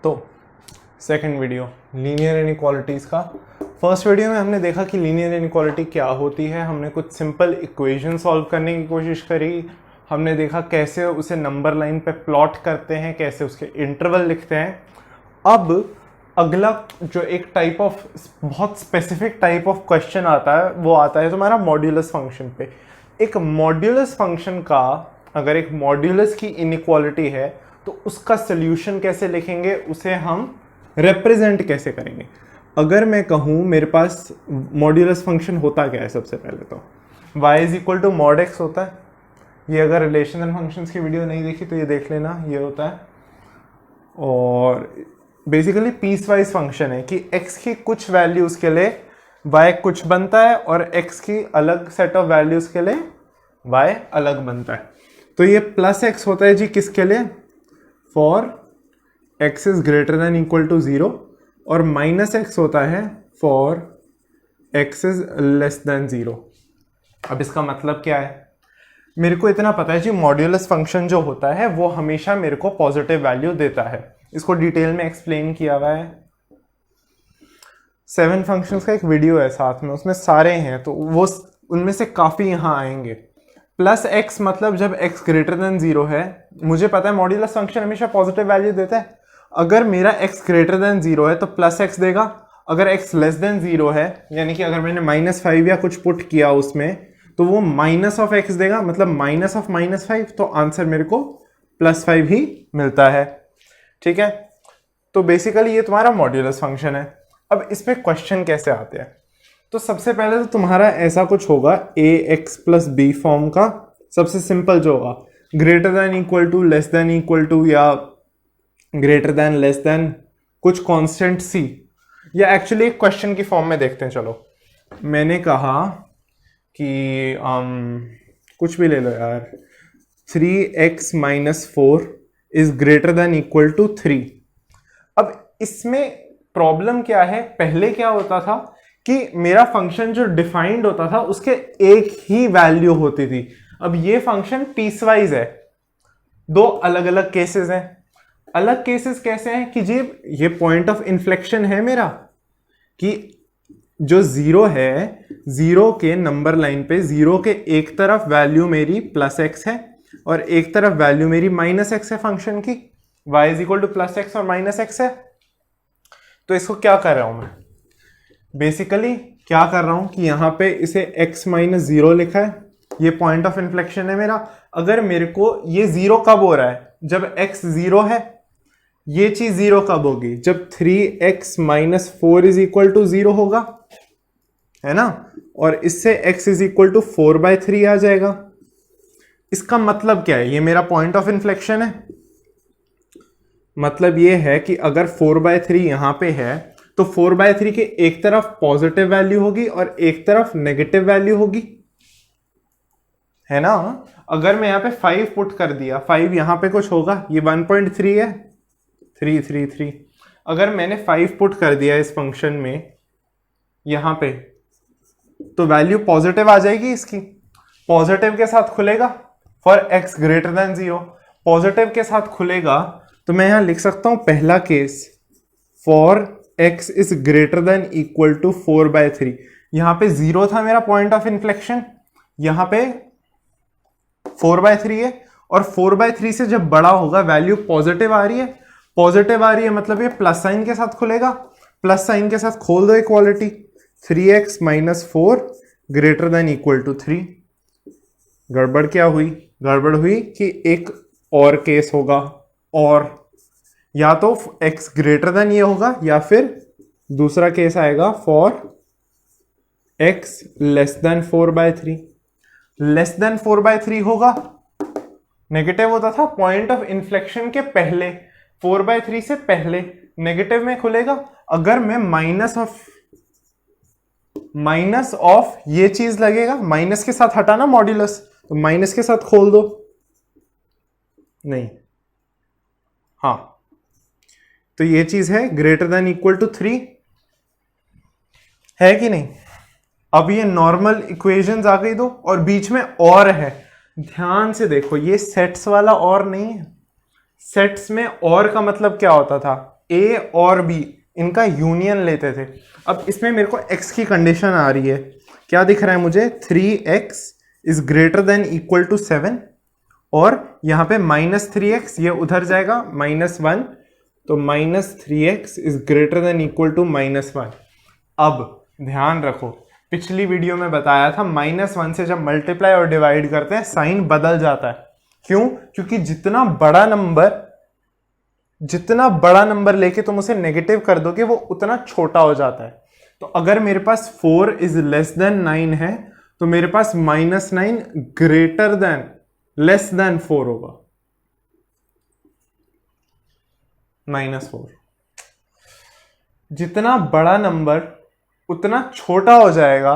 तो second video linear inequalities का। First video में हमने देखा कि लीनियर इनइक्वालिटी क्या होती है। हमने कुछ सिंपल इक्वेशन सॉल्व करने की कोशिश करी। हमने देखा कैसे उसे नंबर लाइन पे प्लॉट करते हैं, कैसे उसके इंटरवल लिखते हैं। अब अगला जो एक टाइप ऑफ बहुत स्पेसिफिक टाइप ऑफ क्वेश्चन आता है वो आता है तुम्हारा मॉड्यूलस फंक्शन पे। एक मॉड्यूलस फंक्शन का अगर एक मॉड्यूलस की इनइक्वालिटी है तो उसका सोल्यूशन कैसे लिखेंगे, उसे हम रिप्रेजेंट कैसे करेंगे। अगर मैं कहूँ मेरे पास मॉड्यूलस फंक्शन होता क्या है, सबसे पहले तो y is equal to mod x होता है। ये अगर रिलेशन एंड फंक्शंस की वीडियो नहीं देखी तो ये देख लेना, ये होता है। और बेसिकली पीस वाइज फंक्शन है कि x की कुछ वैल्यूज के लिए y कुछ बनता है और x की अलग सेट ऑफ वैल्यूज के लिए y अलग बनता है। तो ये प्लस x होता है जी किसके लिए, for x is greater than equal to 0, और माइनस x होता है for x is less than 0। अब इसका मतलब क्या है, मेरे को इतना पता है जी मॉड्यूलस फंक्शन जो होता है वो हमेशा मेरे को पॉजिटिव वैल्यू देता है। इसको डिटेल में एक्सप्लेन किया हुआ है, 7 फंक्शंस का एक वीडियो है साथ में, उसमें सारे हैं, तो वो उनमें से काफ़ी यहाँ आएंगे। प्लस x मतलब जब x ग्रेटर देन 0 है, मुझे पता है मॉड्यूलस फंक्शन हमेशा पॉजिटिव वैल्यू देता है। अगर मेरा x ग्रेटर देन 0 है तो प्लस x देगा। अगर x लेस देन 0 है, यानी कि अगर मैंने -5 या कुछ पुट किया उसमें, तो वो माइनस ऑफ x देगा, मतलब माइनस ऑफ -5, तो आंसर मेरे को +5 ही मिलता है। ठीक है, तो बेसिकली ये तुम्हारा मॉड्यूलस फंक्शन है। अब इस पे क्वेश्चन कैसे आते हैं, तो सबसे पहले तो तुम्हारा ऐसा कुछ होगा ax + b फॉर्म का। सबसे सिंपल जो होगा greater than equal to, less than equal to, या ग्रेटर देन लेस देन कुछ कांस्टेंट c, या एक्चुअली एक क्वेश्चन की फॉर्म में देखते हैं। चलो मैंने कहा कि कुछ भी ले लो यार, 3x - 4 is greater than equal to 3। अब इसमें प्रॉब्लम क्या है, पहले क्या होता था कि मेरा फंक्शन जो डिफाइंड होता था उसके एक ही वैल्यू होती थी। अब ये फंक्शन पीसवाइज है, दो अलग अलग केसेस हैं। अलग केसेस कैसे हैं कि जी ये पॉइंट ऑफ इन्फ्लेक्शन है मेरा, कि जो 0 है, 0 के नंबर लाइन पे 0 के एक तरफ वैल्यू मेरी +x है और एक तरफ वैल्यू मेरी -x है फंक्शन की। y is equal to +x और -x है। तो इसको क्या कर रहा हूं मैं, बेसिकली क्या कर रहा हूं कि यहां पे इसे x - 0 लिखा है, ये पॉइंट ऑफ इन्फ्लेक्शन है मेरा। अगर मेरे को ये 0 कब हो रहा है, जब x 0 है। ये चीज 0 कब होगी, जब 3x - 4 इज इक्वल टू 0 होगा, है ना। और इससे x इज इक्वल टू 4/3 आ जाएगा। इसका मतलब क्या है, ये मेरा पॉइंट ऑफ इन्फ्लेक्शन है। मतलब ये है कि अगर 4/3 यहां पे है तो 4/3 के एक तरफ पॉजिटिव वैल्यू होगी और एक तरफ नेगेटिव वैल्यू होगी, है ना। अगर मैं यहां पे 5 पुट कर दिया, 5 यहां पे कुछ होगा, ये 1.3 है, 3 अगर मैंने 5 पुट कर दिया इस फंक्शन में यहां पे, तो वैल्यू पॉजिटिव आ जाएगी इसकी। पॉजिटिव के साथ खुलेगा for x greater then 0, positive के साथ खुलेगा। तो मैं यहां लिख सकता हूं पहला case, for x is greater than equal to 4/3। यहां पे 0 था मेरा पॉइंट ऑफ इन्फ्लेक्शन, यहां पे 4/3 है, और 4/3 से जब बड़ा होगा वैल्यू पॉजिटिव आ रही है। पॉजिटिव आ रही है मतलब ये प्लस साइन के साथ खुलेगा, प्लस साइन के साथ खोल दो equality, 3x - 4 greater than equal to 3। गड़बड़ क्या हुई, गड़बड़ हुई कि एक और केस होगा, और या तो x ग्रेटर देन ये होगा, या फिर दूसरा केस आएगा for x less than 4/3। Less than 4/3 होगा, नेगेटिव होता था पॉइंट ऑफ इन्फ्लेक्शन के पहले, 4/3 से पहले नेगेटिव में खुलेगा। अगर मैं माइनस ऑफ ये चीज लगेगा, माइनस के साथ हटाना मॉड्यूलस, तो माइनस के साथ खोल दो, नहीं, हाँ, तो ये चीज है ग्रेटर देन इक्वल टू 3, है कि नहीं। अब ये नॉर्मल इक्वेशंस आ गई दो, और बीच में और है, ध्यान से देखो, ये सेट्स वाला और नहीं है। सेट्स में और का मतलब क्या होता था ए और बी इनका यूनियन लेते थे। अब इसमें मेरे को x की कंडीशन आ रही है, क्या दिख रहा है मुझे, 3x is greater than equal to 7 और यहाँ पे -3x ये उधर जाएगा -1, तो -3x is greater than equal to -1। अब ध्यान रखो, पिछली वीडियो में बताया था -1 से जब मल्टीप्लाई और डिवाइड करते हैं साइन बदल जाता है। क्यों? क्योंकि जितना बड़ा नंबर लेके तुम उसे नेगेटिव कर दोगे वो उतना छोटा हो जाता है। तो अगर मेरे पास 4 इज लेस देन 9 है तो मेरे पास -9 ग्रेटर देन लेस देन 4 होगा, -4। जितना बड़ा नंबर उतना छोटा हो जाएगा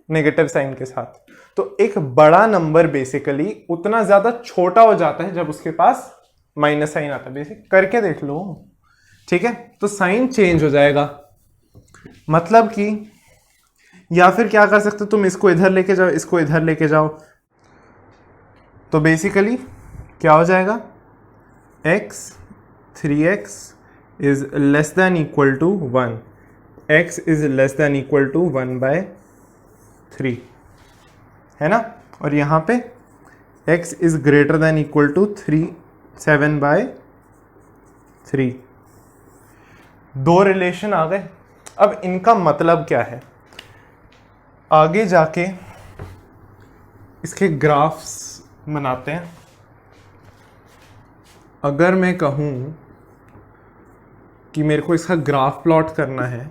नेगेटिव साइन के साथ। तो एक बड़ा नंबर बेसिकली उतना ज्यादा छोटा हो जाता है जब उसके पास माइनस साइन आता है। बेसिक करके देख लो, ठीक है। तो साइन चेंज हो जाएगा, मतलब कि या फिर क्या कर सकते हो तुम, इसको इधर लेके जाओ, इसको इधर लेके जाओ, तो बेसिकली क्या हो जाएगा, x 3x is less than equal to 1, x is less than equal to 1/3, है ना। और यहाँ पे x is greater than equal to 7/3। दो रिलेशन आ गए। अब इनका मतलब क्या है, आगे जाके इसके ग्राफ्स बनाते हैं। अगर मैं कहूँ कि मेरे को इसका ग्राफ प्लॉट करना है,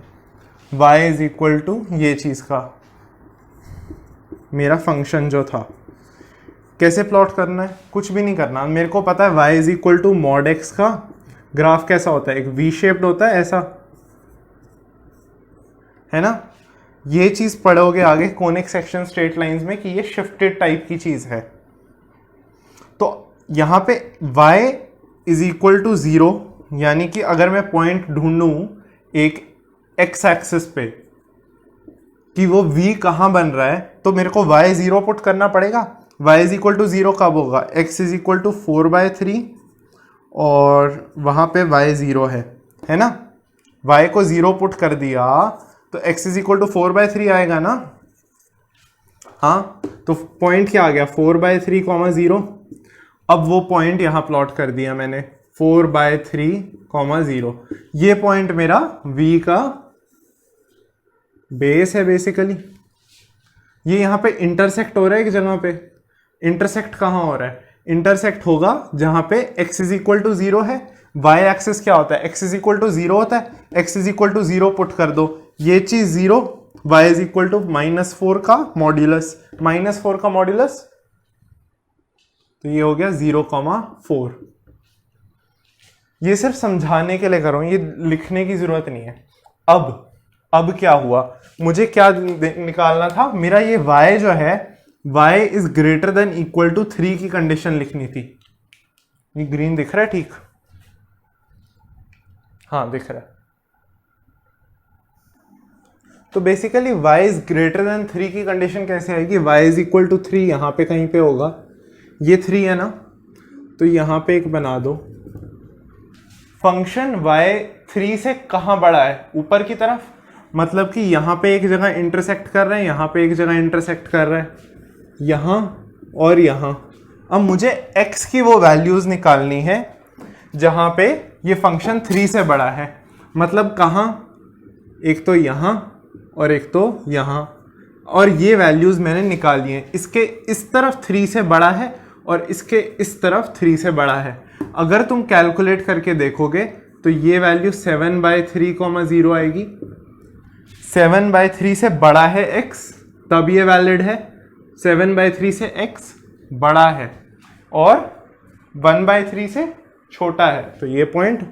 y इज इक्वल टू ये चीज़ का मेरा फंक्शन जो था, कैसे प्लॉट करना है, कुछ भी नहीं करना। मेरे को पता है y is equal to mod x का ग्राफ कैसा होता है, एक वी शेप्ड होता है ऐसा, है ना। ये चीज़ पढ़ोगे आगे कोनिक सेक्शन स्ट्रेट लाइंस में कि ये शिफ्टेड टाइप की चीज़ है। तो यहाँ पे y इज इक्वल टू 0, यानी कि अगर मैं पॉइंट ढूंढूं एक x एक्सिस पे कि वो v कहाँ बन रहा है, तो मेरे को y 0 पुट करना पड़ेगा। y इज इक्वल टू 0 कब होगा, x इज इक्वल टू 4/3 और वहाँ पे y 0 है ना। y को 0 पुट कर दिया तो x इज इक्वल टू 4/3 आएगा ना। हाँ, तो पॉइंट क्या आ गया, 4/3, 0। अब वो पॉइंट यहाँ प्लॉट कर दिया मैंने, 4/3, 0। ये पॉइंट मेरा v का बेस है बेसिकली। ये यहाँ पे इंटरसेक्ट हो रहा है एक जगह पे। इंटरसेक्ट कहाँ हो रहा है, इंटरसेक्ट होगा जहाँ पे x इज इक्वल टू 0 है। y एक्सिस क्या होता है, x इज इक्वल टू 0 होता है, x is equal to 0 put कर दो, ये चीज 0, y इज इक्वल टू -4 का मॉड्यूलस, -4 का मॉड्यूलस, तो ये हो गया 0,4। ये सिर्फ समझाने के लिए कर रहा हूं, ये लिखने की जरूरत नहीं है। अब क्या हुआ, मुझे क्या निकालना था, मेरा ये y जो है, y is greater than equal to 3 की कंडीशन लिखनी थी। ये ग्रीन दिख रहा है, ठीक, हाँ दिख रहा है। तो basically y is greater then 3 की कंडीशन कैसे आएगी, y इज इक्वल टू 3 यहाँ पे कहीं पे होगा, ये 3 है ना, तो यहाँ पे एक बना दो। फंक्शन y 3 से कहाँ बड़ा है, ऊपर की तरफ, मतलब कि यहाँ पे एक जगह इंटरसेक्ट कर रहे हैं, यहाँ पे एक जगह इंटरसेक्ट कर रहा है, यहाँ और यहाँ। अब मुझे x की वो वैल्यूज निकालनी है जहाँ पे ये फंक्शन 3 से बड़ा है। मतलब कहाँ, एक तो यहाँ और एक तो यहाँ, और ये वैल्यूज मैंने निकाली हैं। इसके इस तरफ 3 से बड़ा है और इसके इस तरफ 3 से बड़ा है। अगर तुम कैलकुलेट करके देखोगे तो ये वैल्यू 7/3, 0 आएगी। 7/3 से बड़ा है x, तब ये वैलिड है। 7/3 से x बड़ा है और 1/3 से छोटा है, तो ये पॉइंट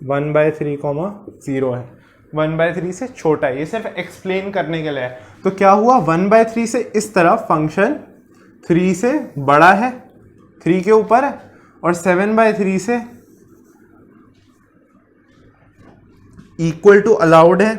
1/3, 0 है। 1/3 से छोटा है, ये सिर्फ एक्सप्लेन करने के लिए है। तो क्या हुआ, 1/3 से इस तरफ फंक्शन 3 से बड़ा है, 3 के ऊपर है, और 7/3 से इक्वल टू अलाउड है,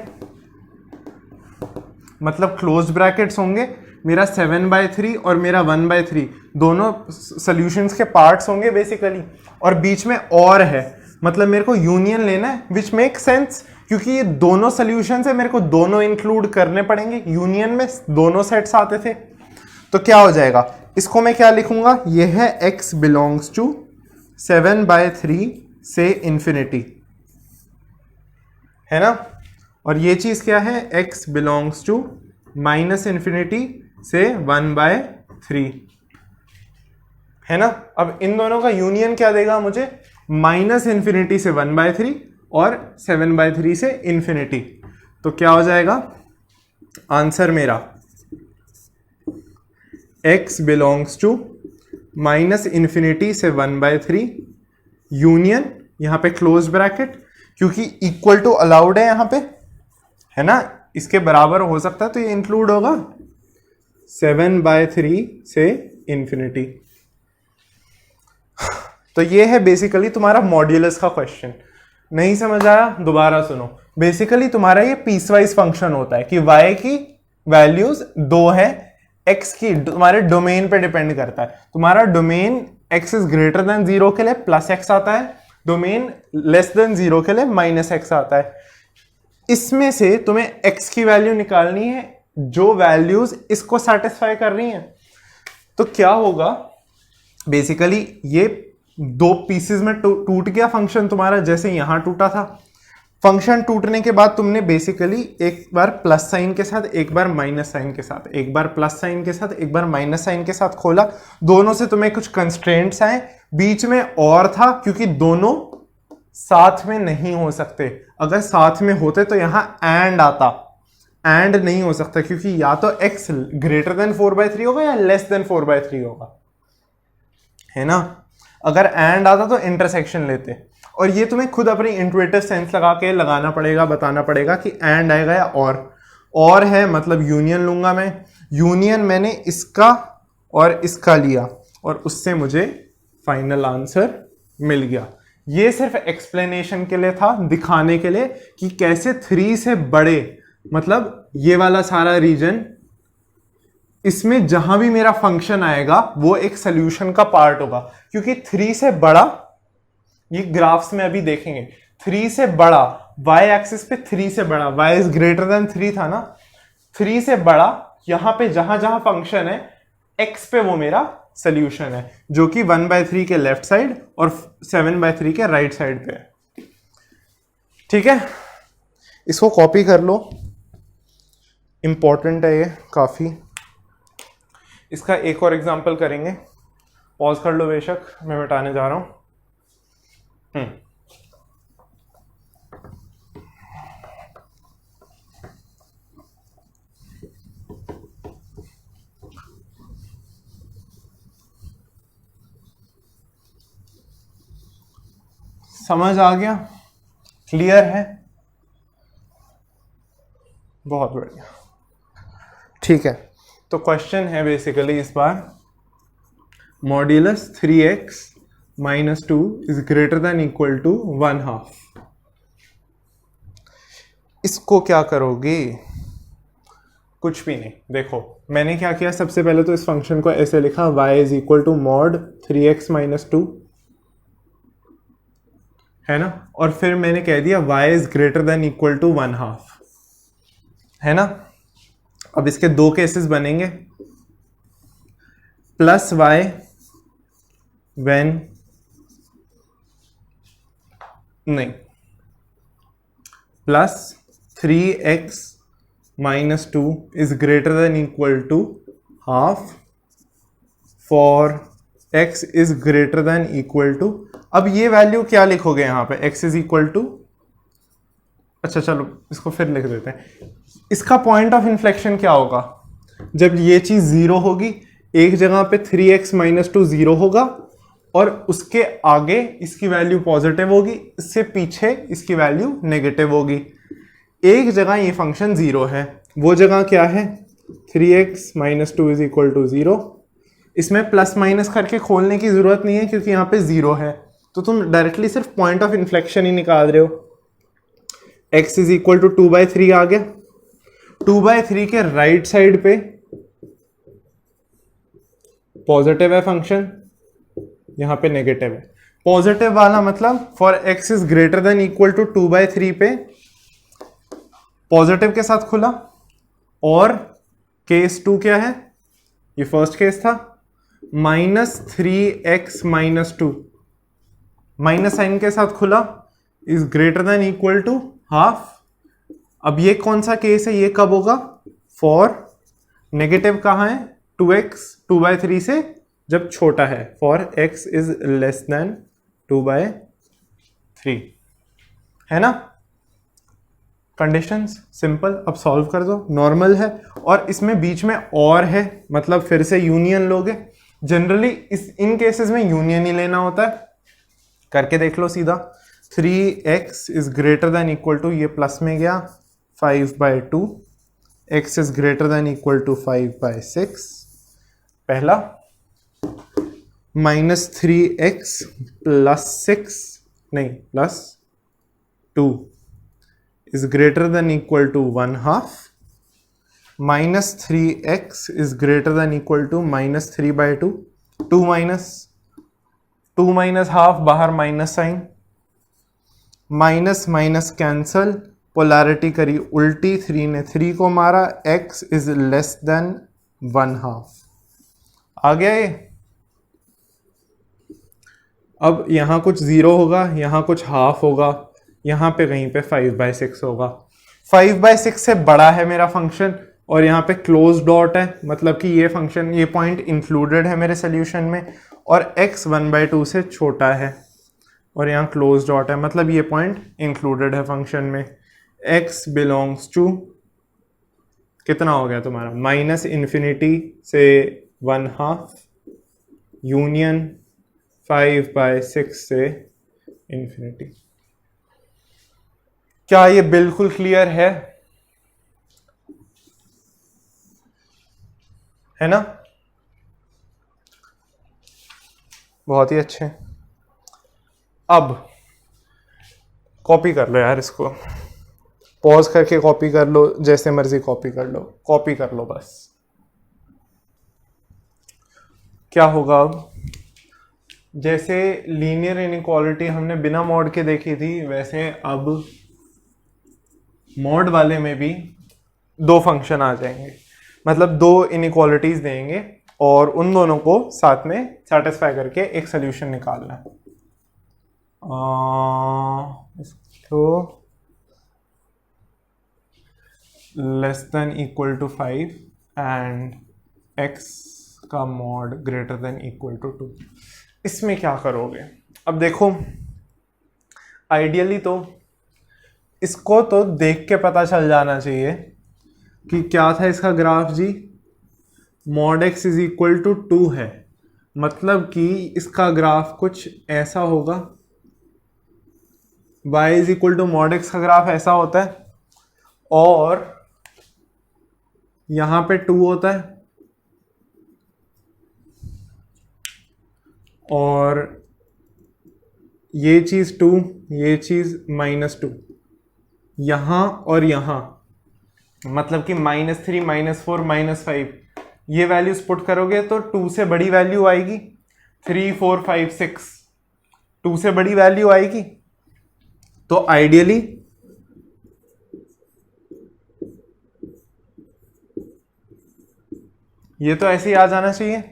मतलब क्लोज ब्रैकेट्स होंगे। मेरा 7/3 और मेरा 1/3 दोनों सॉल्यूशंस के पार्ट्स होंगे बेसिकली, और बीच में और है, मतलब मेरे को यूनियन लेना है, विच मेक सेंस, क्योंकि ये दोनों सोल्यूशन है, मेरे को दोनों इंक्लूड करने पड़ेंगे। यूनियन में दोनों सेट्स आते थे, तो क्या हो जाएगा, इसको मैं क्या लिखूंगा, ये है x बिलोंग्स टू 7/3 से इंफिनिटी, है ना। और ये चीज क्या है, x बिलोंग्स टू -∞ से 1/3, है ना। अब इन दोनों का यूनियन क्या देगा मुझे, -∞ से 1/3 और 7/3 से इंफिनिटी। तो क्या हो जाएगा आंसर मेरा, x बिलोंग्स टू -∞ से 1/3 यूनियन, यहां पे क्लोज ब्रैकेट, क्योंकि इक्वल टू अलाउड है यहां पे, है ना, इसके बराबर हो सकता है तो ये इंक्लूड होगा, 7/3 से इंफिनिटी। तो ये है बेसिकली तुम्हारा मॉड्यूलस का क्वेश्चन। नहीं समझ आया, दोबारा सुनो। बेसिकली तुम्हारा ये पीसवाइज फंक्शन होता है कि y की वैल्यूज 2 है, x की तुम्हारे डोमेन पे डिपेंड करता है। तुम्हारा domain x is greater then 0 के लिए +x आता है, डोमेन लेस देन 0 के लिए -x आता है। इसमें से तुम्हें x की वैल्यू निकालनी है जो वैल्यूज इसको सेटिस्फाई कर रही हैं। तो क्या होगा, बेसिकली ये 2 पीसेस में टूट गया फंक्शन तुम्हारा, जैसे यहां टूटा था। फंक्शन टूटने के बाद तुमने बेसिकली एक बार प्लस साइन के साथ, एक बार माइनस साइन के साथ, एक बार प्लस साइन के साथ, एक बार माइनस साइन के साथ खोला। दोनों से तुम्हें कुछ कंस्ट्रेंट्स आए, बीच में और था क्योंकि दोनों साथ में नहीं हो सकते। अगर साथ में होते तो यहां एंड आता, एंड नहीं हो सकता क्योंकि या तो x ग्रेटर देन 4/3 होगा या लेस देन 4/3 होगा, है ना। अगर एंड आता तो इंटरसेक्शन लेते, और ये तुम्हें खुद अपनी इंट्यूटिव सेंस लगा के लगाना पड़ेगा, बताना पड़ेगा कि एंड आएगा या और है, मतलब यूनियन लूंगा मैं। यूनियन मैंने इसका और इसका लिया और उससे मुझे फाइनल आंसर मिल गया। ये सिर्फ एक्सप्लेनेशन के लिए था, दिखाने के लिए कि कैसे 3 से बड़े, मतलब ये वाला सारा रीजन, इसमें जहां भी मेरा फंक्शन आएगा वो एक सोल्यूशन का पार्ट होगा। क्योंकि 3 से बड़ा, ये ग्राफ्स में अभी देखेंगे, 3 से बड़ा, y एक्सिस पे 3 से बड़ा, y इज ग्रेटर देन 3 था ना, 3 से बड़ा यहां पे जहां जहां फंक्शन है x पे वो मेरा सोल्यूशन है, जो कि 1/3 के लेफ्ट साइड और 7/3 के राइट साइड पे है। ठीक है, इसको कॉपी कर लो, इंपॉर्टेंट है ये काफी। इसका एक और एग्जांपल करेंगे, पॉज कर लो बेशक, मैं मिटाने जा रहा हूं। समझ आ गया, क्लियर है, बहुत बढ़िया। ठीक है, तो क्वेश्चन है बेसिकली इस बार, modulus 3x - 2 is greater than equal to 1/2। इसको क्या करोगे, कुछ भी नहीं। देखो मैंने क्या किया, सबसे पहले तो इस फंक्शन को ऐसे लिखा, y is equal to mod 3x - 2, है ना। और फिर मैंने कह दिया y is greater than equal to 1/2, है ना। अब इसके 2 केसेस बनेंगे, +y व्हेन, नहीं, +3x - 2 is greater than equal to 1/2 for x is greater than equal to, अब ये वैल्यू क्या लिखोगे यहाँ पे, x इज इक्वल टू, अच्छा चलो इसको फिर लिख देते हैं। इसका पॉइंट ऑफ इन्फ्लेक्शन क्या होगा, जब ये चीज 0 होगी, एक जगह पे 3x - 2 0 होगा और उसके आगे इसकी वैल्यू पॉजिटिव होगी, इससे पीछे इसकी वैल्यू नेगेटिव होगी। एक जगह ये फंक्शन 0 है, वो जगह क्या है, 3x - 2 इज इक्वल टू 0। इसमें प्लस माइनस करके खोलने की जरूरत नहीं है क्योंकि यहाँ पे 0 है, तो तुम डायरेक्टली सिर्फ पॉइंट ऑफ इन्फ्लेक्शन ही निकाल रहे हो। x इज इक्वल टू 2/3 आ गया, 2/3 के राइट साइड पे पॉजिटिव है फंक्शन, यहां पे नेगेटिव है, पॉजिटिव वाला मतलब for x is greater than equal to 2/3 पे पॉजिटिव के साथ खुला, और केस 2 क्या है, ये फर्स्ट केस था, -3x-2 माइनस साइन के साथ खुला, is greater than equal to half. अब ये कौन सा केस है, ये कब होगा, फॉर नेगेटिव कहाँ है, 2x 2/3 से जब छोटा है, for x is less then 2/3, है ना। कंडीशंस सिंपल, अब सॉल्व कर दो, नॉर्मल है, और इसमें बीच में और है, मतलब फिर से यूनियन लोगे। जनरली इन केसेस में यूनियन ही लेना होता है, करके देख लो सीधा। 3x is greater than equal to, ये प्लस में गया, 5/2, x is greater than equal to 5/6 पहला, -3x plus 2 is greater than equal to 1/2, -3x is greater than equal to -3/2, 2 minus half, बाहर minus sign, minus minus cancel, polarity करी उल्टी, 3 ने 3 को मारा, x इज लेस देन 1/2 आ गया ये। अब यहां कुछ 0 होगा, यहां कुछ हाफ होगा, यहां पे कहीं पे 5/6 होगा। 5/6 से बड़ा है मेरा फंक्शन, और यहाँ पे क्लोज डॉट है, मतलब कि ये फंक्शन, ये पॉइंट इंक्लूडेड है मेरे सोल्यूशन में, और x 1/2 से छोटा है, और यहाँ क्लोज डॉट है, मतलब ये पॉइंट इंक्लूडेड है फंक्शन में। x बिलोंग्स टू कितना हो गया तुम्हारा, -∞ से 1/2 यूनियन 5/6 से इंफिनिटी। क्या ये बिल्कुल क्लियर है ना। बहुत ही अच्छे। अब कॉपी कर लो यार, इसको पॉज करके कॉपी कर लो, जैसे मर्जी कॉपी कर लो, कॉपी कर लो बस। क्या होगा अब, जैसे लीनियर इनइक्वालिटी हमने बिना मॉड के देखी थी, वैसे अब मॉड वाले में भी 2 फंक्शन आ जाएंगे, मतलब 2 इनइक्वालिटीज देंगे, और उन दोनों को साथ में सेटिस्फाई करके एक सोल्यूशन निकालना है। इसको less than equal to 5 and x का mod greater than equal to 2। इसमें क्या करोगे, अब देखो, आइडियली तो इसको तो देख के पता चल जाना चाहिए कि क्या था इसका ग्राफ जी, mod x is equal to 2 है, मतलब कि इसका ग्राफ कुछ ऐसा होगा, y is equal to mod x का ग्राफ ऐसा होता है, और यहां पे 2 होता है, और ये चीज 2, ये चीज -2, यहां और यहां, मतलब कि -3 -4 -5, ये वैल्यूज पुट करोगे तो 2 से बड़ी वैल्यू आएगी, 3 4 5 6, 2 से बड़ी वैल्यू आएगी। तो आइडियली ये तो ऐसे ही आ जाना चाहिए,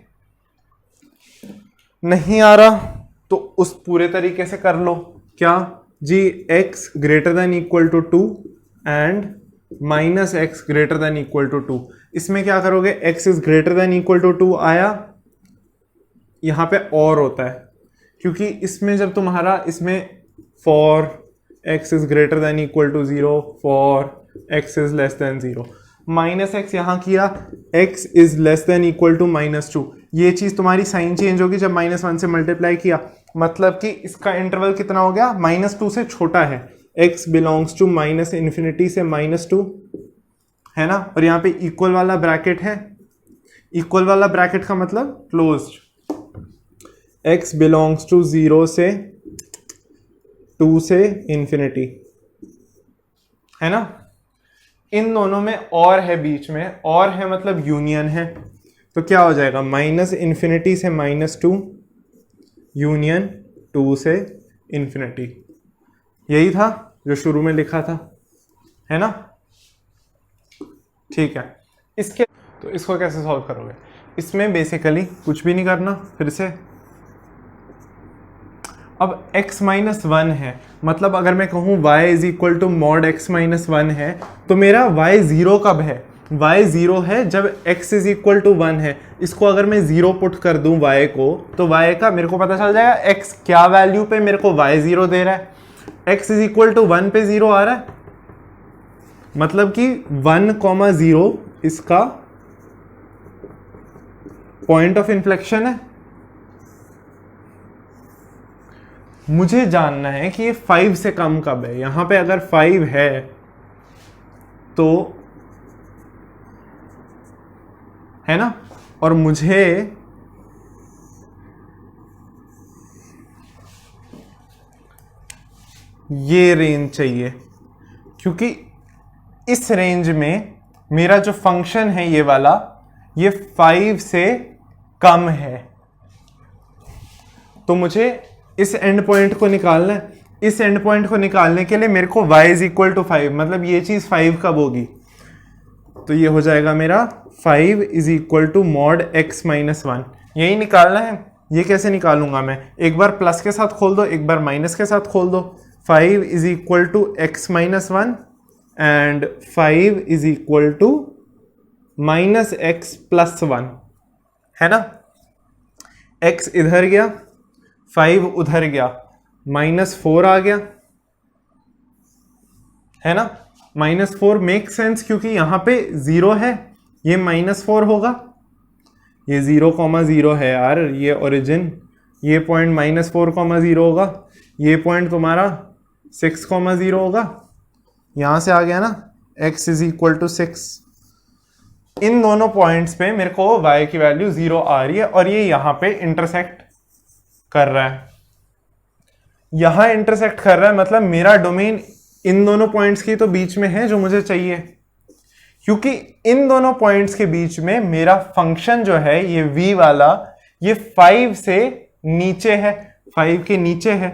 नहीं आ रहा तो उस पूरे तरीके से कर लो, क्या जी, x greater than equal to 2 and -x greater than equal to 2। इसमें क्या करोगे, x is greater than equal to 2 आया, यहां पे और होता है, क्योंकि इसमें जब तुम्हारा इसमें for x is greater than equal to 0, for x is less than 0, -x यहां किया, x is less than equal to -2, ये चीज तुम्हारी साइन चेंज होगी जब -1 से मल्टीप्लाई किया, मतलब कि इसका इंटरवल कितना हो गया, -2 से छोटा है, x बिलोंग्स टू -∞ से -2, है ना। और यहाँ पे इक्वल वाला ब्रैकेट है, इक्वल वाला ब्रैकेट का मतलब क्लोज्ड, x बिलोंग्स टू 0 से 2 से इंफिनिटी, है ना। इन दोनों में और है, बीच में और है, मतलब यूनियन है, तो क्या हो जाएगा, -∞ से -2 यूनियन 2 से इन्फिनिटी। यही था जो शुरू में लिखा था, है ना? ठीक है, इसके तो इसको कैसे सॉल्व करोगे? इसमें बेसिकली कुछ भी नहीं करना। फिर से अब x माइनस 1 है, मतलब अगर मैं कहूँ y is equal to mod x minus 1 है, तो मेरा y 0 कब है? y 0 है जब x इज इक्वल टू 1 है। इसको अगर मैं 0 पुट कर दूं y को, तो y का मेरे को पता चल जाएगा x क्या वैल्यू पे मेरे को y 0 दे रहा है। x इज इक्वल टू 1 पे 0 आ रहा है, मतलब कि 1,0 इसका पॉइंट ऑफ इन्फ्लेक्शन है। मुझे जानना है कि ये 5 से कम कब है। यहां पे अगर 5 है तो, है ना, और मुझे ये रेंज चाहिए, क्योंकि इस रेंज में मेरा जो फंक्शन है ये वाला, ये 5 से कम है। तो मुझे इस एंड पॉइंट को निकालना है। इस एंड पॉइंट को निकालने के लिए मेरे को y इज इक्वल टू 5, मतलब ये चीज 5 कब होगी? तो ये हो जाएगा मेरा 5 is equal to mod x minus 1। यही निकालना है। ये कैसे निकालूंगा मैं? एक बार प्लस के साथ खोल दो, एक बार माइनस के साथ खोल दो। 5 is equal to x minus 1 and 5 is equal to minus x plus 1, है ना? x इधर गया, 5 उधर गया, -4 आ गया, है ना? -4 मेक सेंस, क्योंकि यहां पे 0 है, ये -4 होगा। ये 0,0 है यार, ये ओरिजिन, ये पॉइंट -4,0 होगा, ये पॉइंट तुम्हारा 6,0 होगा। यहां से आ गया ना, x इज इक्वल टू 6। इन दोनों पॉइंट्स पे मेरे को y की वैल्यू 0 आ रही है, और ये यहां पे इंटरसेक्ट कर रहा है। यहां इंटरसेक्ट कर रहा है, मतलब मेरा डोमेन इन दोनों पॉइंट्स के तो बीच में है जो मुझे चाहिए, क्योंकि इन दोनों पॉइंट्स के बीच में मेरा फंक्शन जो है ये v वाला, ये 5 से नीचे है, 5 के नीचे है।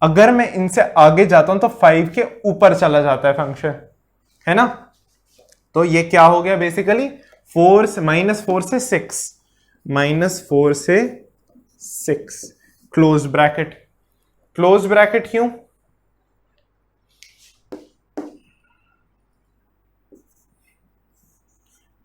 अगर मैं इनसे आगे जाता हूं तो 5 के ऊपर चला जाता है फंक्शन, है ना? तो ये क्या हो गया बेसिकली? -4 से 6, -4 से 6, क्लोज ब्रैकेट। क्लोज ब्रैकेट क्यों?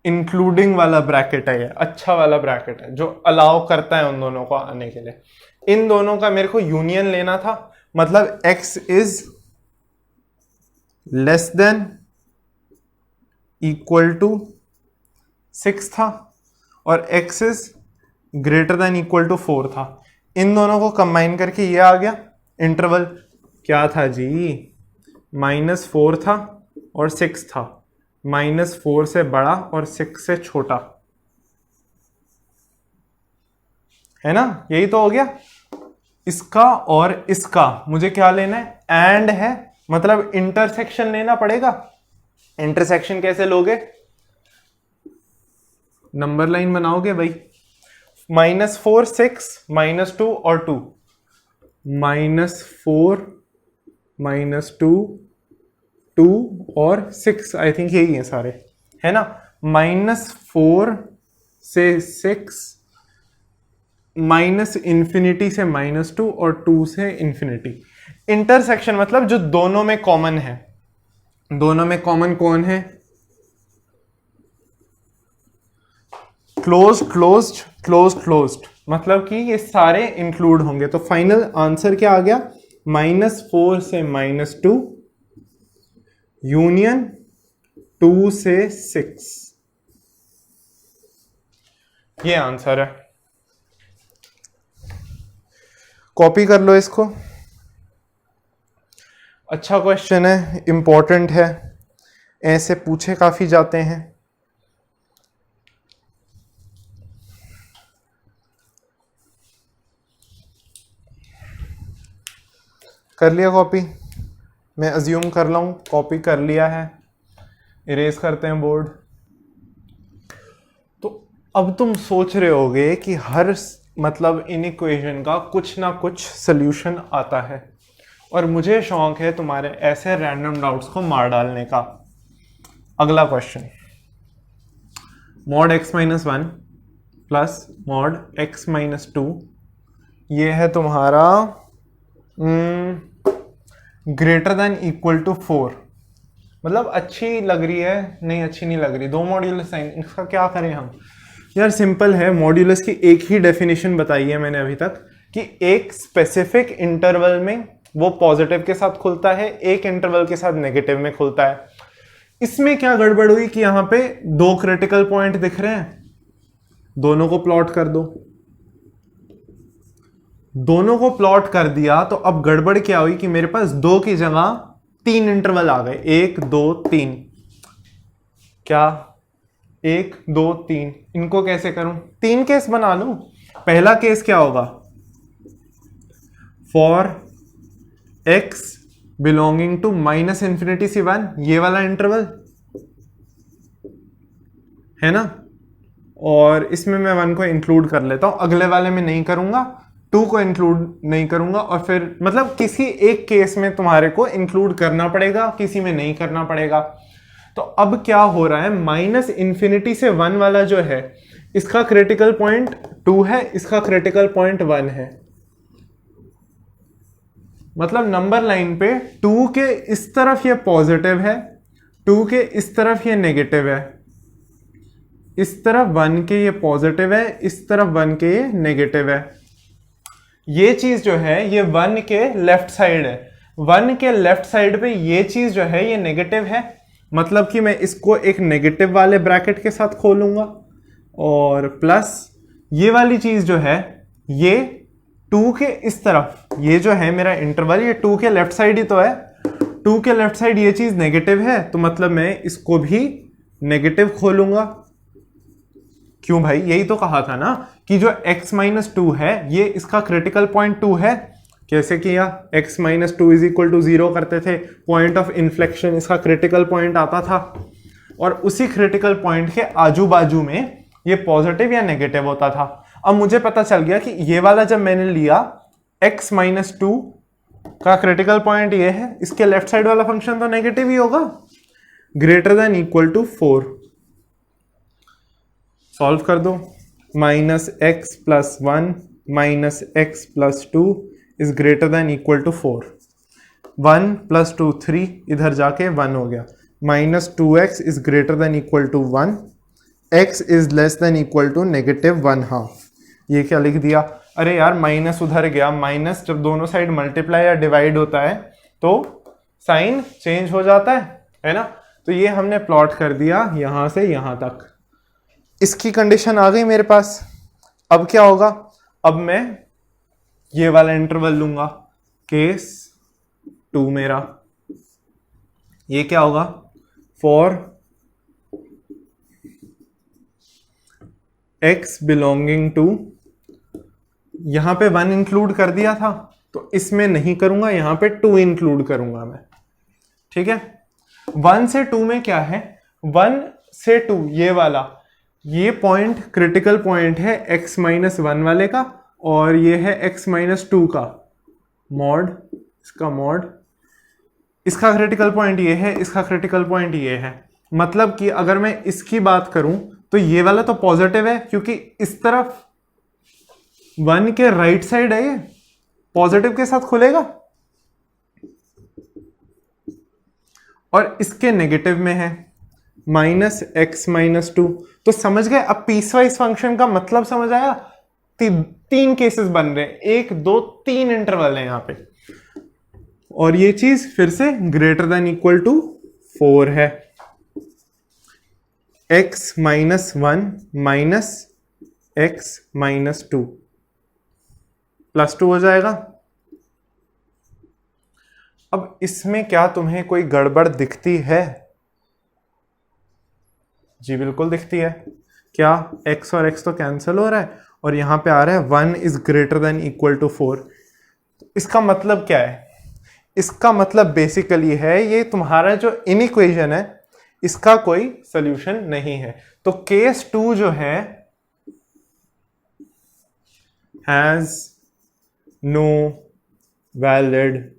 इंक्लूडिंग वाला ब्रैकेट है, ये अच्छा वाला ब्रैकेट है जो अलाउ करता है उन दोनों को आने के लिए। इन दोनों का मेरे को यूनियन लेना था, मतलब x is less than equal to 6 था और x is greater than equal to 4 था। इन दोनों को कंबाइन करके ये आ गया। इंटरवल क्या था जी? -4 था और 6 था। -4 से बड़ा और 6 से छोटा, है ना? यही तो हो गया। इसका और इसका मुझे क्या लेना है? एंड है, मतलब इंटरसेक्शन लेना पड़ेगा। इंटरसेक्शन कैसे लोगे? नंबर लाइन बनाओगे भाई। -4 6 -2 और 2, -4 -2 2 और 6, आई थिंक यही है सारे, है ना? -4 से 6, -इन्फिनिटी से -2 और 2 से इन्फिनिटी। इंटरसेक्शन मतलब जो दोनों में कॉमन है। दोनों में कॉमन कौन है? क्लोज क्लोज्ड क्लोज क्लोज्ड, मतलब कि ये सारे इंक्लूड होंगे। तो फाइनल आंसर क्या आ गया? -4 से -2 यूनियन 2 से 6, ये आंसर है। कॉपी कर लो इसको। अच्छा क्वेश्चन है, इंपॉर्टेंट है, ऐसे पूछे काफी जाते हैं। कर लिया कॉपी? मैं अज्यूम कर रहा हूं कॉपी कर लिया है। इरेज करते हैं बोर्ड। तो अब तुम सोच रहे होगे कि हर मतलब इन इक्वेशन का कुछ ना कुछ सोल्यूशन आता है, और मुझे शौक है तुम्हारे ऐसे रैंडम डाउट्स को मार डालने का। अगला question, mod x minus 1 plus mod x minus 2, ये है तुम्हारा ग्रेटर देन इक्वल टू 4। मतलब अच्छी लग रही है, नहीं अच्छी नहीं लग रही, दो मॉड्यूलस साइन, इसका क्या करें हम? यार सिंपल है, मॉड्यूलस की एक ही डेफिनेशन बताई है मैंने अभी तक कि एक स्पेसिफिक इंटरवल में वो पॉजिटिव के साथ खुलता है, एक इंटरवल के साथ नेगेटिव में खुलता है। इसमें क्या गड़बड़ हुई कि यहां पे दो क्रिटिकल पॉइंट दिख रहे हैं, दोनों को प्लॉट कर दो। दोनों को प्लॉट कर दिया तो अब गड़बड़ क्या हुई कि मेरे पास दो की जगह तीन इंटरवल आ गए, 1 2 3। क्या 1 2 3, इनको कैसे करूं? तीन केस बना लूं। पहला केस क्या होगा? For x belonging to minus infinity से 1, ये वाला इंटरवल है ना, और इसमें मैं 1 को इंक्लूड कर लेता हूं, अगले वाले में नहीं करूंगा, 2 को इंक्लूड नहीं करूंगा, और फिर मतलब किसी एक केस में तुम्हारे को इंक्लूड करना पड़ेगा, किसी में नहीं करना पड़ेगा। तो अब क्या हो रहा है, माइनस इंफिनिटी से 1 वाला जो है इसका क्रिटिकल पॉइंट 2 है, इसका क्रिटिकल पॉइंट 1 है। मतलब नंबर लाइन पे 2 के इस तरफ ये पॉजिटिव है, 2 के इस तरफ ये नेगेटिव है, इस तरफ 1 के ये पॉजिटिव है, इस तरफ 1 के ये नेगेटिव है। ये चीज जो है ये 1 के लेफ्ट साइड है, 1 के लेफ्ट साइड पे ये चीज जो है ये नेगेटिव है, मतलब कि मैं इसको एक नेगेटिव वाले ब्रैकेट के साथ खोलूंगा, और प्लस ये वाली चीज जो है ये 2 के इस तरफ, ये जो है मेरा इंटरवल ये 2 के लेफ्ट साइड ही तो है, 2 के लेफ्ट साइड ये चीज नेगेटिव है, तो मतलब मैं इसको भी नेगेटिव खोलूंगा। क्यों भाई, यही तो कहा था ना कि जो x माइनस 2 है ये इसका क्रिटिकल पॉइंट 2 है। कैसे किया? x minus 2 is equal to 0 करते थे, पॉइंट ऑफ इन्फ्लेक्शन इसका क्रिटिकल पॉइंट आता था, और उसी क्रिटिकल पॉइंट के आजू बाजू में ये पॉजिटिव या नेगेटिव होता था। अब मुझे पता चल गया कि ये वाला जब मैंने लिया x माइनस 2 का क्रिटिकल पॉइंट ये है, इसके लेफ्ट साइड वाला फंक्शन तो नेगेटिव ही होगा, greater than equal to 4। Solve कर दो, minus x plus 1 minus x plus 2 is greater than equal to 4। 1 plus 2 3, इधर जाके 1 हो गया, minus 2x is greater than equal to 1, x is less than equal to negative 1/2। ये क्या लिख दिया? अरे यार माइनस उधर गया, माइनस जब दोनों साइड मल्टीप्लाई या डिवाइड होता है तो साइन चेंज हो जाता है ना। तो ये हमने प्लॉट कर दिया यहां से यहां तक, इसकी कंडीशन आ गई मेरे पास। अब क्या होगा? अब मैं ये वाला इंटरवल लूंगा, केस 2 मेरा, ये क्या होगा? फॉर x बिलोंगिंग टू, यहां पे 1 इंक्लूड कर दिया था तो इसमें नहीं करूंगा, यहां पे 2 इंक्लूड करूंगा मैं, ठीक है। 1 से 2 में क्या है? 1 से 2 ये वाला, ये पॉइंट क्रिटिकल पॉइंट है x माइनस 1 वाले का, और ये है x माइनस 2 का मॉड, इसका मॉड, इसका क्रिटिकल पॉइंट ये है, इसका क्रिटिकल पॉइंट ये है। मतलब कि अगर मैं इसकी बात करूं तो ये वाला तो पॉजिटिव है, क्योंकि इस तरफ 1 के राइट साइड है, ये पॉजिटिव के साथ खुलेगा, और इसके नेगेटिव में है माइनस एक्स माइनस 2। तो समझ गए? अब पीसवाइज फंक्शन का मतलब समझ आया? तीन केसेस बन रहे हैं, 1 2 3 इंटरवल है यहां पे, और ये चीज फिर से ग्रेटर देन इक्वल टू 4 है। x minus 1 minus x minus 2 plus 2 हो जाएगा। अब इसमें क्या तुम्हें कोई गड़बड़ दिखती है? जी बिल्कुल दिखती है। क्या? x और x तो कैंसिल हो रहा है, और यहां पे आ रहा है 1 is greater than equal to 4। इसका मतलब क्या है? इसका मतलब बेसिकली है ये तुम्हारा जो इनइक्वेशन है इसका कोई सॉल्यूशन नहीं है। तो केस 2 जो है हैज नो वैलिड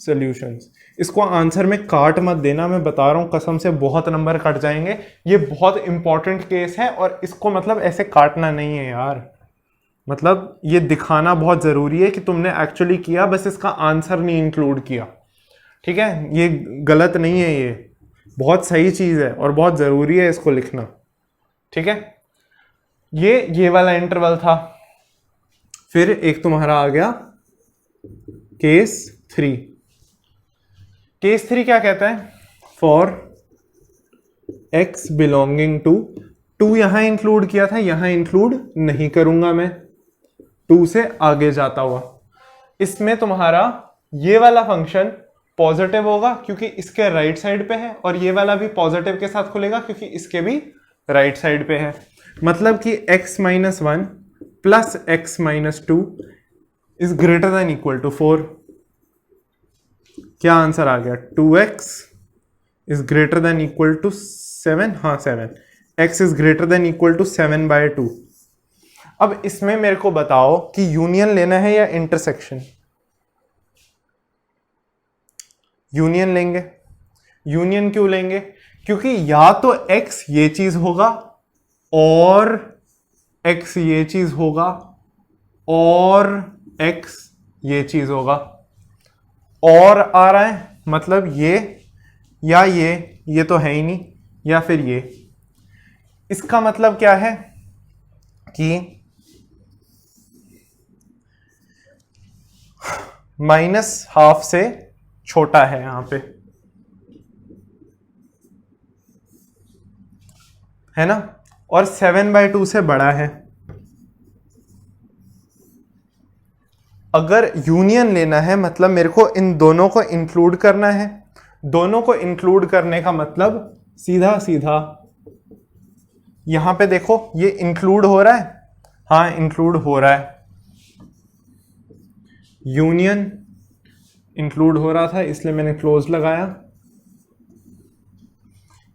सॉल्यूशंस। इसको आंसर में काट मत देना, मैं बता रहा हूं कसम से बहुत नंबर कट जाएंगे। ये बहुत इंपॉर्टेंट केस है और इसको मतलब ऐसे काटना नहीं है यार, मतलब ये दिखाना बहुत जरूरी है कि तुमने एक्चुअली किया, बस इसका आंसर नहीं इंक्लूड किया। ठीक है, ये गलत नहीं है, ये बहुत सही चीज है और बहुत जरूरी है इसको लिखना। ठीक है, ये वाला इंटरवल था। फिर एक तुम्हारा आ गया केस 3। केस 3 क्या कहता है? फॉर x बिलोंगिंग टू 2 यहां इंक्लूड किया था, यहां इंक्लूड नहीं करूंगा मैं, 2 से आगे जाता हुआ। इसमें तुम्हारा ये वाला फंक्शन पॉजिटिव होगा क्योंकि इसके राइट साइड पे है, और ये वाला भी पॉजिटिव के साथ खुलेगा क्योंकि इसके भी राइट साइड पे है। मतलब कि x minus 1 plus x minus 2 is greater than equal to 4। क्या आंसर आ गया? 2x is greater than equal to 7। हाँ 7, x is greater than equal to 7/2। अब इसमें मेरे को बताओ कि यूनियन लेना है या इंटरसेक्शन? यूनियन लेंगे। यूनियन क्यों लेंगे? क्योंकि या तो x ये चीज होगा और x ये चीज होगा और x ये चीज होगा, और आ रहा है मतलब ये या ये तो है ही नहीं, या फिर ये। इसका मतलब क्या है कि -12 से छोटा है यहां पे, है ना, और 7/2 से बड़ा है। अगर यूनियन लेना है मतलब मेरे को इन दोनों को इंक्लूड करना है। दोनों को इंक्लूड करने का मतलब सीधा सीधा यहां पे देखो, ये इंक्लूड हो रहा है, हाँ इंक्लूड हो रहा है। यूनियन इंक्लूड हो रहा था इसलिए मैंने क्लोज लगाया।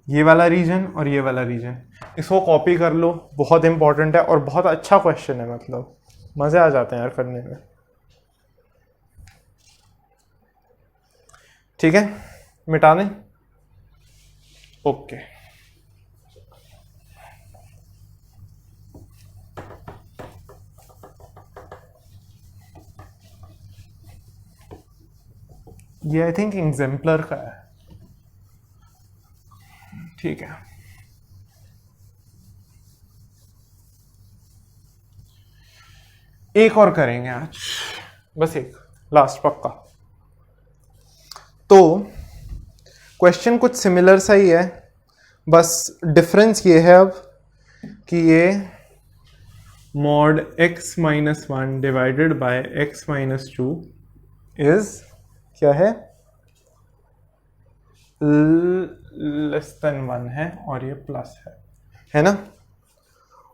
ये वाला रीजन और ये वाला रीजन, इसको कॉपी कर लो, बहुत इंपॉर्टेंट है और बहुत अच्छा क्वेश्चन है, मतलब मजे आ जाते हैं यार करने में। ठीक है, मिटा दें? ओके। ये आई थिंक एग्जाम्पलर का है। ठीक है, एक और करेंगे आज, बस एक लास्ट पक्का। तो क्वेश्चन कुछ सिमिलर सा ही है, बस डिफरेंस ये है अब कि ये mod x minus 1 divided by x minus 2 is क्या है? लेस देन 1 है और ये प्लस है ना।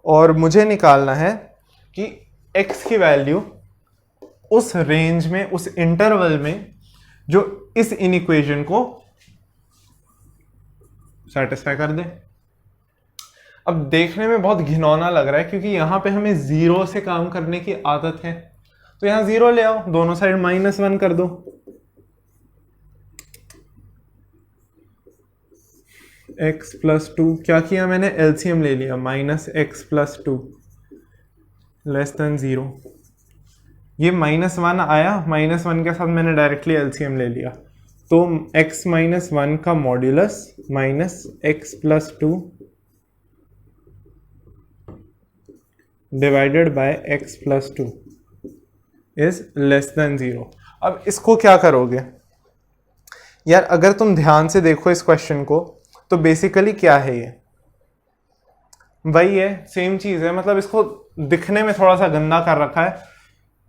और मुझे निकालना है कि x की वैल्यू उस रेंज में, उस इंटरवल में जो इस इनइक्वेशन को सेटिस्फाई कर दे। अब देखने में बहुत घिनौना लग रहा है क्योंकि यहां पे हमें 0 से काम करने की आदत है, तो यहां 0 ले आओ, दोनों साइड -1 कर दो। x प्लस 2, क्या किया मैंने? एलसीएम ले लिया, -x प्लस 2 लेस देन 0। ये -1 आया, -1 के साथ मैंने डायरेक्टली एलसीएम ले लिया, तो x माइनस 1 का modulus -x plus 2 divided by x plus 2 is less than 0। अब इसको क्या करोगे यार? अगर तुम ध्यान से देखो इस क्वेश्चन को तो बेसिकली क्या है, ये वही है, सेम चीज है, मतलब इसको दिखने में थोड़ा सा गंदा कर रखा है।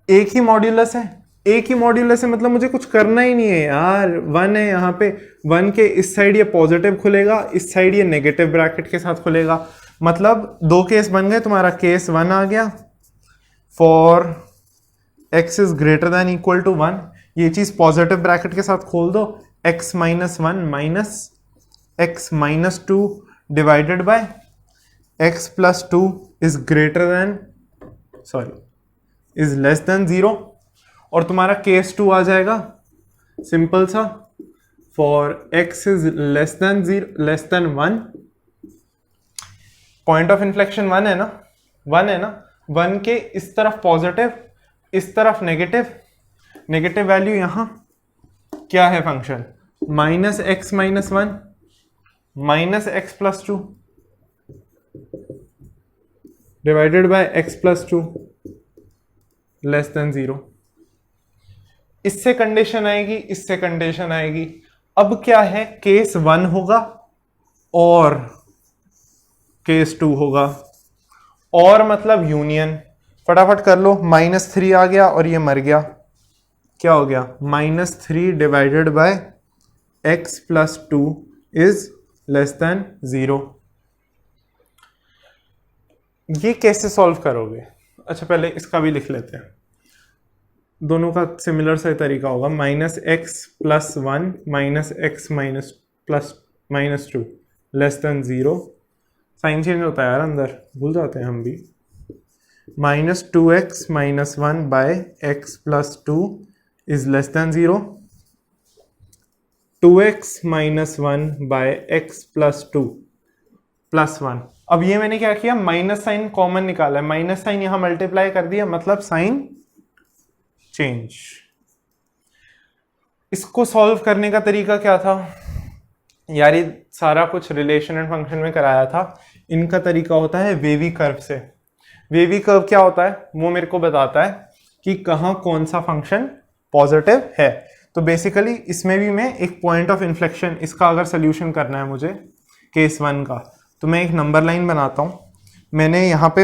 एक ही मॉड्यूलस है, एक ही मॉड्यूलस है, मतलब मुझे कुछ करना ही नहीं है यार। 1 है यहाँ पे, 1 के इस साइड ये पॉजिटिव खुलेगा, इस साइड ये नेगेटिव ब्रैकेट के साथ खुलेगा, मतलब 2 केस बन गए। तुम्हारा केस 1 आ गया, for x is greater than equal to 1, ये चीज पॉजिटिव ब्रैकेट के साथ खोल दो, x minus 1 minus x minus 2 divided by x plus 2 is greater then sorry is less than 0, और तुम्हारा केस 2 आ जाएगा सिंपल सा, for x is less then 1, point of inflection 1 है ना, 1 है ना, 1 के इस तरफ पॉजिटिव, इस तरफ नेगेटिव, नेगेटिव वैल्यू यहां क्या है function, -x-1 -x+2 divided by x+2 less than 0। इससे कंडीशन आएगी, इससे कंडीशन आएगी। अब क्या है, केस 1 होगा और केस 2 होगा, और मतलब यूनियन। फटाफट कर लो, -3 आ गया और ये मर गया, क्या हो गया, -3 divided by x+2 is less than 0। ये कैसे सॉल्व करोगे? अच्छा पहले इसका भी लिख लेते हैं, दोनों का सिमिलर सा तरीका होगा, -x+1 -x-2 less than 0। Sign change होता है यार अंदर, भूल जाते हैं हम भी। -2x-1 by x+2 is less than 0। 2x-1 by x+2 +1। अब ये मैंने क्या किया, माइनस साइन कॉमन निकाला है, माइनस साइन यहां मल्टीप्लाई कर दिया, मतलब साइन चेंज। इसको सॉल्व करने का तरीका क्या था यार, ये सारा कुछ रिलेशन एंड फंक्शन में कराया था। इनका तरीका होता है वेवी कर्व से। वेवी कर्व क्या होता है, वो मेरे को बताता है कि कहाँ कौन सा फंक्शन पॉजिटिव है। तो बेसिकली इसमें भी मैं एक पॉइंट ऑफ इन्फ्लेक्शन, इसका अगर सोल्यूशन करना है मुझे केस 1 का, तो मैं एक नंबर लाइन बनाता हूं। मैंने यहाँ पे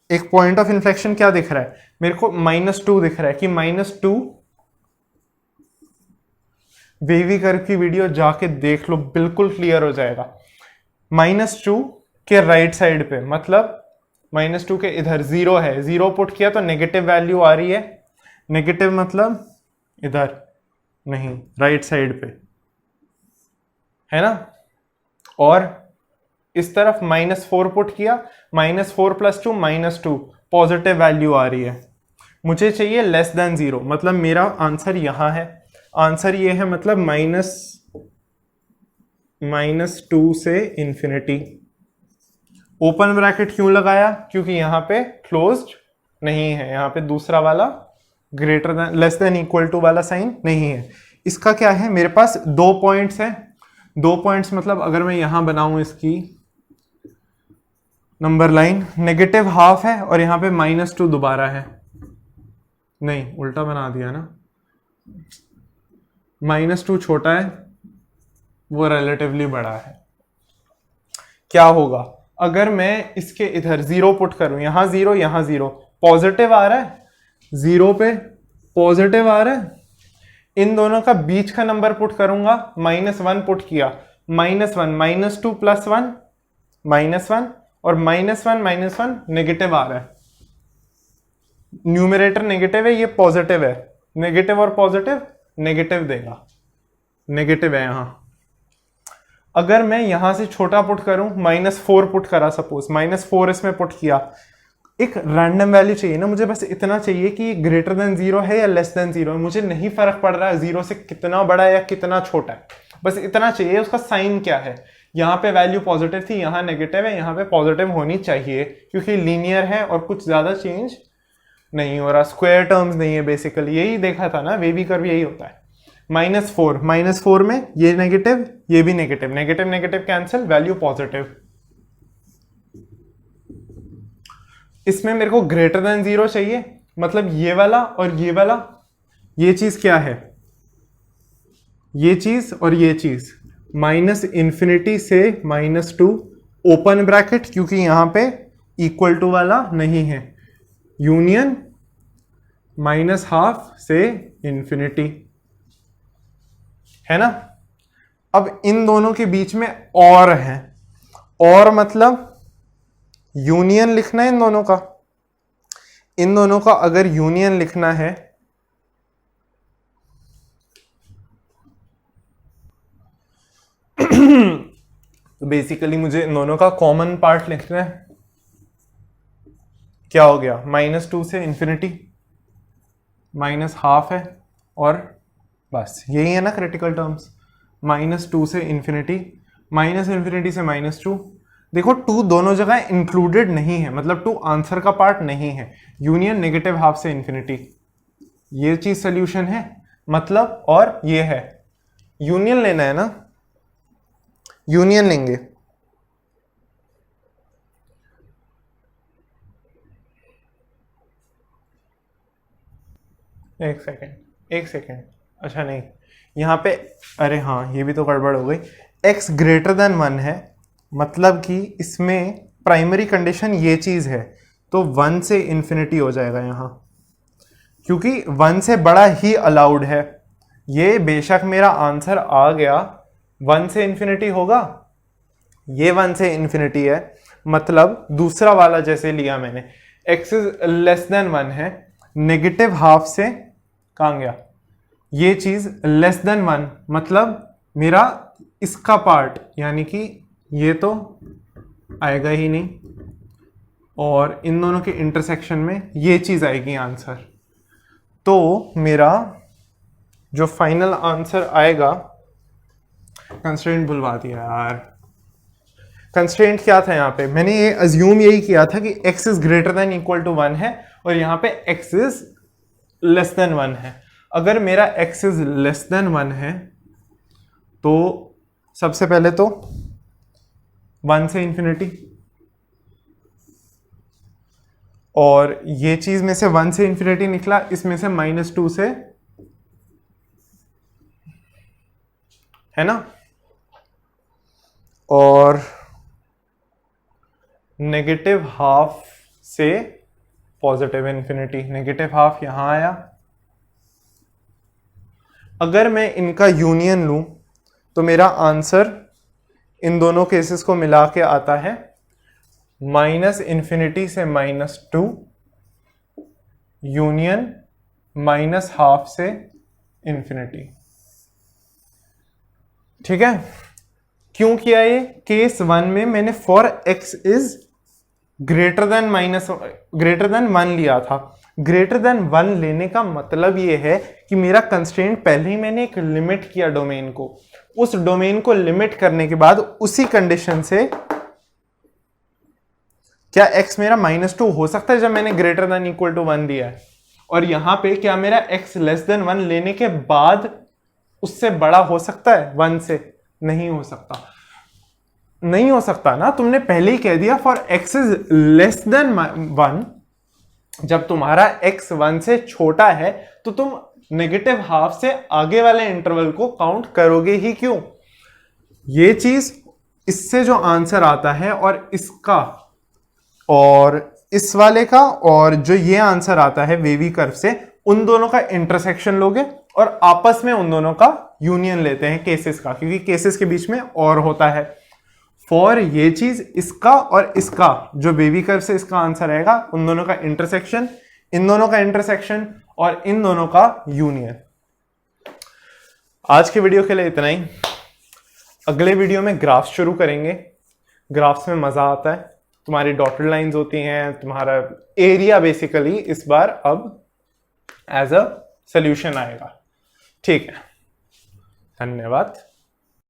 एक पॉइंट ऑफ इन्फ्लेक्शन क्या दिख रहा है मेरे को, -2 दिख रहा है कि -2, वेवी कर्व की वीडियो जाके देख लो, बिल्कुल क्लियर हो जाएगा। -2 के राइट साइड पे, मतलब -2 के इधर 0 है, 0 पुट किया तो नेगेटिव वैल्यू आ रही है, नेगेटिव मतलब इधर नहीं, राइट साइड पे है ना। और इस तरफ -4 पुट किया, -4 + 2 -2, पॉजिटिव वैल्यू आ रही है। मुझे चाहिए लेस देन 0, मतलब मेरा आंसर यहां है, आंसर ये है, मतलब -2 से इन्फिनिटी। ओपन ब्रैकेट क्यों लगाया, क्योंकि यहां पे क्लोज्ड नहीं है, यहां पे दूसरा वाला greater than, less than, equal to वाला साइन नहीं है। इसका क्या है, मेरे पास 2 पॉइंट्स हैं, 2 पॉइंट्स मतलब अगर मैं यहां बनाऊं इसकी नंबर लाइन, -½ है और यहां पे -2 दोबारा है, नहीं उल्टा बना दिया ना, -2 छोटा है, वो रिलेटिवली बड़ा है। क्या होगा अगर मैं इसके इधर 0 पुट करूं, यहां 0 यहां 0, पॉजिटिव आ रहा है, 0 पे पॉजिटिव आ रहा है, इन दोनों का बीच का नंबर पुट करूंगा, -1 पुट किया, -1 -2 + 1 -1, और -1 नेगेटिव आ रहा है, न्यूमरेटर नेगेटिव है, ये पॉजिटिव है, नेगेटिव और पॉजिटिव नेगेटिव देगा, नेगेटिव है यहां। अगर मैं यहां से छोटा पुट करूं, -4 पुट करा, सपोज -4 इसमें पुट किया, एक रैंडम वैल्यू चाहिए ना मुझे, बस इतना चाहिए कि ग्रेटर देन 0 है या लेस देन 0 है, मुझे नहीं फर्क पड़ रहा है 0 से कितना बड़ा है या कितना छोटा है, बस इतना चाहिए उसका साइन क्या है। यहाँ पे वैल्यू पॉजिटिव थी, यहाँ नेगेटिव है, यहाँ पे पॉजिटिव होनी चाहिए क्योंकि लीनियर है और कुछ ज्यादा चेंज नहीं हो रहा, स्क्वायर टर्म्स नहीं है, बेसिकली यही देखा था ना, वेवी कर्व यही होता है। -4 में ये नेगेटिव, ये भी negative, negative negative cancel, value positive. इसमें मेरे को ग्रेटर देन 0 चाहिए, मतलब ये वाला और ये वाला, ये चीज क्या है, ये चीज और ये चीज, -∞ से -2 ओपन ब्रैकेट, क्योंकि यहां पे इक्वल टू वाला नहीं है, यूनियन -½ से इन्फिनिटी, है ना। अब इन दोनों के बीच में और है, और मतलब यूनियन लिखना है इन दोनों का, इन दोनों का अगर यूनियन लिखना है तो बेसिकली मुझे इन दोनों का कॉमन पार्ट लिखना है, क्या हो गया, -2 से इन्फिनिटी, -12 है, और बस यही है ना क्रिटिकल टर्म्स, -2 से इन्फिनिटी, -इन्फिनिटी से -2। देखो 2 दोनों जगह इंक्लूडेड नहीं है, मतलब 2 आंसर का पार्ट नहीं है। यूनियन -12 से इन्फिनिटी, ये चीज सोल्यूशन है मतलब, और ये है यूनियन लेना है ना, यूनियन लेंगे। एक सेकेंड, अच्छा नहीं, यहाँ पे, अरे हाँ ये भी तो गड़बड़ हो गई। x ग्रेटर देन 1 है, मतलब कि इसमें प्राइमरी कंडीशन ये चीज है, तो 1 से इन्फिनिटी हो जाएगा यहाँ, क्योंकि 1 से बड़ा ही अलाउड है। ये बेशक मेरा आंसर आ गया 1 से इन्फिनिटी होगा, ये 1 से इन्फिनिटी है, मतलब दूसरा वाला जैसे लिया मैंने, x इज लेस देन 1 है, -12 से कहाँ गया, ये चीज लेस देन 1, मतलब मेरा इसका पार्ट, यानी कि ये तो आएगा ही नहीं, और इन दोनों के इंटरसेक्शन में ये चीज आएगी आंसर। तो मेरा जो फाइनल आंसर आएगा, कंस्ट्रेंट भुलवा दिया यार, कंस्ट्रेंट क्या था यहाँ पे, मैंने ये अज्यूम यही किया था कि x is greater than equal to 1 है, और यहाँ पे x इज लेस देन 1 है। अगर मेरा x इज लेस देन 1 है, तो सबसे पहले तो 1 से इन्फिनिटी, और ये चीज में से 1 से इन्फिनिटी निकला, इसमें से -2 से, है ना, और -12 से पॉजिटिव इन्फिनिटी, -12 यहां आया। अगर मैं इनका यूनियन लूं तो मेरा आंसर इन दोनों केसेस को मिला के आता है -इन्फिनिटी से -2 यूनियन -12 से इन्फिनिटी। ठीक है, क्यों किया ये, केस 1 में मैंने for x is greater then 1 लिया था। ग्रेटर देन 1 लेने का मतलब ये है कि मेरा कंस्ट्रेंट, पहले ही मैंने एक लिमिट किया डोमेन को, उस डोमेन को लिमिट करने के बाद उसी कंडीशन से क्या x मेरा -2 हो सकता है जब मैंने ग्रेटर देन इक्वल टू 1 दिया है, और यहां पे क्या मेरा x लेस देन 1 लेने के बाद उससे बड़ा हो सकता है 1 से, नहीं हो सकता, नहीं हो सकता ना, तुमने पहले ही कह दिया for x is less then 1। जब तुम्हारा x 1 से छोटा है तो तुम -12 से आगे वाले इंटरवल को काउंट करोगे ही क्यों। ये चीज, इससे जो आंसर आता है और इसका और इस वाले का, और जो ये आंसर आता है वेवी कर्व से, उन दोनों का इंटरसेक्शन लोगे और आपस में उन दोनों का यूनियन लेते हैं केसेस का, क्योंकि केसेस के बीच में और होता है। फॉर ये चीज, इसका और इसका जो बेबी कर्व से इसका आंसर आएगा, उन दोनों का इंटरसेक्शन, इन दोनों का इंटरसेक्शन, और इन दोनों का यूनियन। आज के वीडियो के लिए इतना ही। अगले वीडियो में ग्राफ्स शुरू करेंगे। ग्राफ्स में मजा आता है, तुम्हारी डॉटेड लाइंस होती हैं, तुम्हारा एरिया बेसिकली इस बार अब एज अ सॉल्यूशन आएगा। ठीक है, धन्यवाद।